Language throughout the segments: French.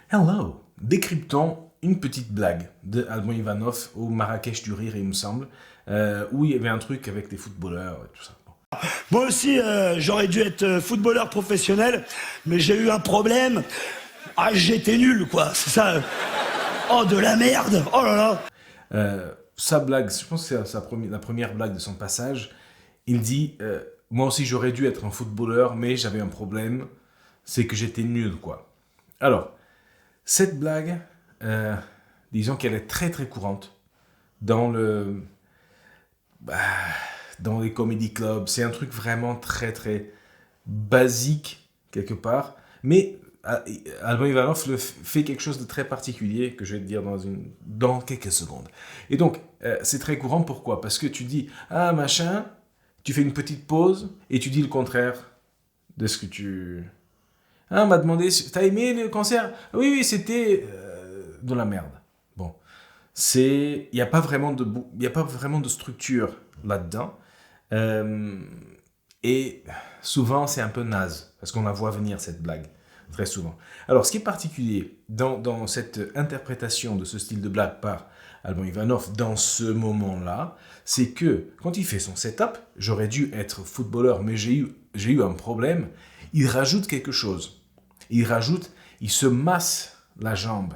Hello! Décryptons une petite blague de Alban Ivanov au Marrakech du Rire, il me semble, où il y avait un truc avec des footballeurs et tout ça. Bon. Moi aussi, j'aurais dû être footballeur professionnel, mais j'ai eu un problème. Ah, j'étais nul, quoi. C'est ça. Oh, de la merde. Oh là là. Sa blague, je pense que c'est la première blague de son passage, il dit moi aussi j'aurais dû être un footballeur, mais j'avais un problème, c'est que j'étais nul, quoi. Alors, cette blague, disons qu'elle est très très courante dans bah, dans les comedy clubs. C'est un truc vraiment très très basique quelque part, mais Alban Ivanov fait quelque chose de très particulier que je vais te dire dans quelques secondes. Et donc, c'est très courant, pourquoi? Parce que tu dis, ah machin, tu fais une petite pause et tu dis le contraire de ce que tu... Ah, on m'a demandé, t'as aimé le concert? Oui, oui, c'était de la merde. Bon, il n'y a pas vraiment de structure là-dedans. Euh, et souvent, c'est un peu naze, parce qu'on la voit venir, cette blague, très souvent. Alors, ce qui est particulier dans cette interprétation de ce style de blague par Alban Ivanov, dans ce moment-là, c'est que, quand il fait son setup, j'aurais dû être footballeur, mais j'ai eu un problème, il rajoute quelque chose. Il se masse la jambe.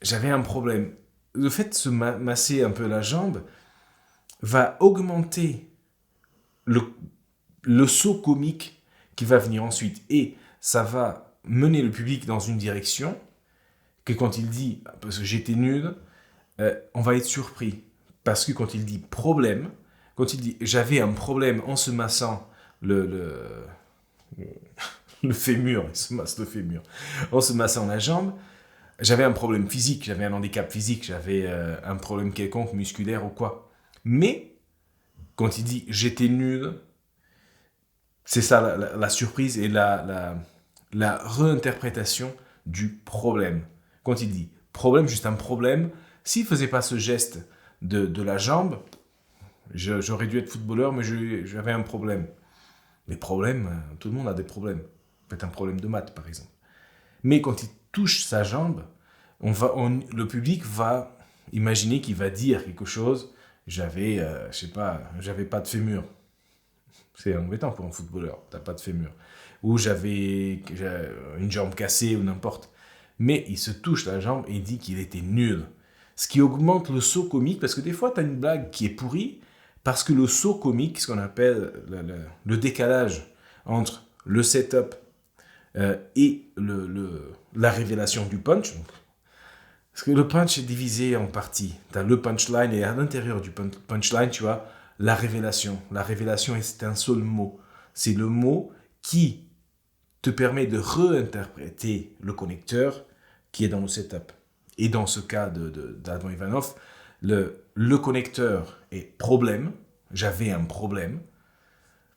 J'avais un problème. Le fait de se masser un peu la jambe va augmenter le saut comique qui va venir ensuite. Et ça va mener le public dans une direction que quand il dit « parce que j'étais nul », on va être surpris. Parce que quand il dit « problème », quand il dit « j'avais un problème en se massant le fémur », il se masse le fémur, en se massant la jambe, j'avais un problème physique, j'avais un handicap physique, j'avais un problème quelconque, musculaire ou quoi. Mais, quand il dit « j'étais nul », c'est ça la surprise et la réinterprétation du problème. Quand il dit problème, juste un problème, s'il ne faisait pas ce geste de la jambe, j'aurais dû être footballeur, mais j'avais un problème. Mais problème, tout le monde a des problèmes. Peut-être un problème de maths, par exemple. Mais quand il touche sa jambe, le public va imaginer qu'il va dire quelque chose. J'avais pas de fémur. C'est embêtant pour un footballeur, t'as pas de fémur. Ou j'avais une jambe cassée ou n'importe. Mais il se touche la jambe et il dit qu'il était nul. Ce qui augmente le saut comique, parce que des fois, t'as une blague qui est pourrie, parce que le saut comique, ce qu'on appelle le décalage entre le setup et la révélation du punch. Parce que le punch est divisé en parties. T'as le punchline et à l'intérieur du punchline, tu vois, la révélation. La révélation, c'est un seul mot. C'est le mot qui te permet de réinterpréter le connecteur qui est dans le setup. Et dans ce cas d'Alban Ivanov, le connecteur est problème. J'avais un problème.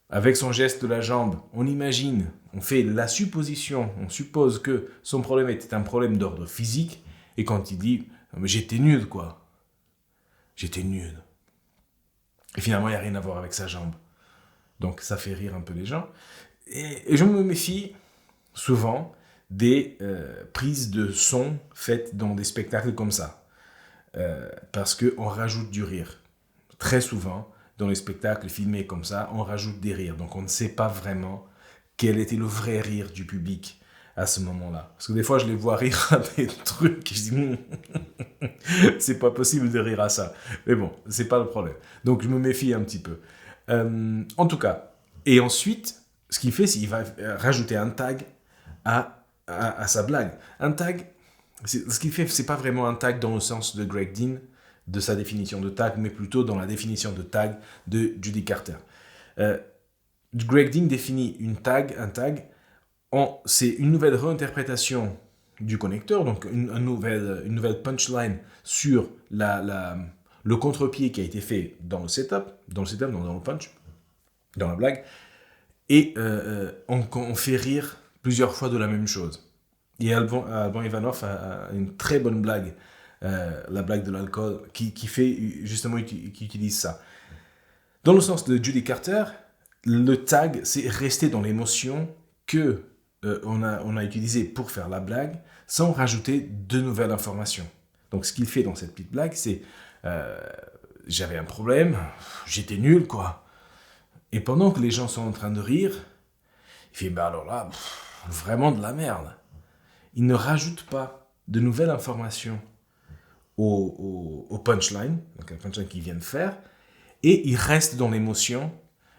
Avec son geste de la jambe, on imagine, on fait la supposition, on suppose que son problème était un problème d'ordre physique. Et quand il dit « j'étais nul, quoi. J'étais nul ». Et finalement, il n'y a rien à voir avec sa jambe. Donc, ça fait rire un peu les gens. Et je me méfie souvent des prises de son faites dans des spectacles comme ça. Parce qu'on rajoute du rire. Très souvent, dans les spectacles filmés comme ça, on rajoute des rires. Donc, on ne sait pas vraiment quel était le vrai rire du public à ce moment-là. Parce que des fois, je les vois rire à des trucs et je dis, c'est pas possible de rire à ça. Mais bon, c'est pas le problème. Donc, je me méfie un petit peu. En tout cas, et ensuite, ce qu'il fait, c'est qu'il va rajouter un tag à sa blague. Un tag, ce qu'il fait, c'est pas vraiment un tag dans le sens de Greg Dean, de sa définition de tag, mais plutôt dans la définition de tag de Judy Carter. Greg Dean définit un tag, c'est une nouvelle réinterprétation du connecteur, donc une nouvelle punchline sur le contre-pied qui a été fait dans le setup, dans le punch, dans la blague, et on fait rire plusieurs fois de la même chose. Et Alban Ivanov a une très bonne blague, la blague de l'alcool, qui utilise ça. Dans le sens de Judy Carter, le tag, c'est rester dans l'émotion que on a utilisé pour faire la blague sans rajouter de nouvelles informations. Donc, ce qu'il fait dans cette petite blague, c'est j'avais un problème, j'étais nul, quoi. Et pendant que les gens sont en train de rire, il fait alors là, vraiment de la merde. Il ne rajoute pas de nouvelles informations au punchline, donc un punchline qu'il vient de faire, et il reste dans l'émotion.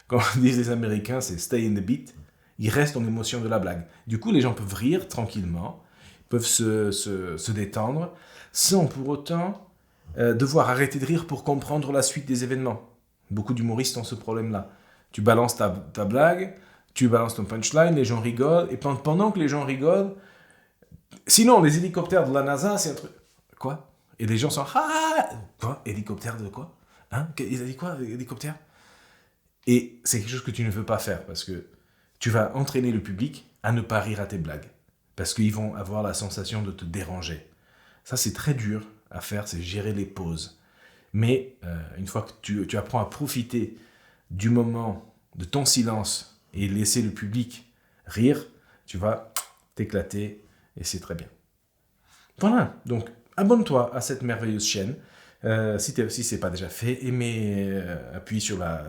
Comme disent les Américains, c'est stay in the beat. Il reste dans l'émotion de la blague. Du coup, les gens peuvent rire tranquillement, peuvent se détendre, sans pour autant devoir arrêter de rire pour comprendre la suite des événements. Beaucoup d'humoristes ont ce problème-là. Tu balances ta blague, tu balances ton punchline, les gens rigolent, et pendant que les gens rigolent, sinon, les hélicoptères de la NASA, c'est un truc... Quoi? Et les gens sont... Ah! Quoi? Hélicoptère de quoi? Hein? Il a dit quoi, hélicoptère? Et c'est quelque chose que tu ne veux pas faire, parce que tu vas entraîner le public à ne pas rire à tes blagues. Parce qu'ils vont avoir la sensation de te déranger. Ça, c'est très dur à faire, c'est gérer les pauses. Mais une fois que tu apprends à profiter du moment, de ton silence, et laisser le public rire, tu vas t'éclater, et c'est très bien. Voilà, donc abonne-toi à cette merveilleuse chaîne. Si ce n'est pas déjà fait, appuie sur la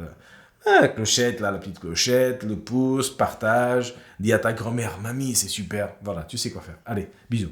clochette, là, la petite clochette, le pouce, partage, dis à ta grand-mère, mamie, c'est super. Voilà, tu sais quoi faire. Allez, bisous.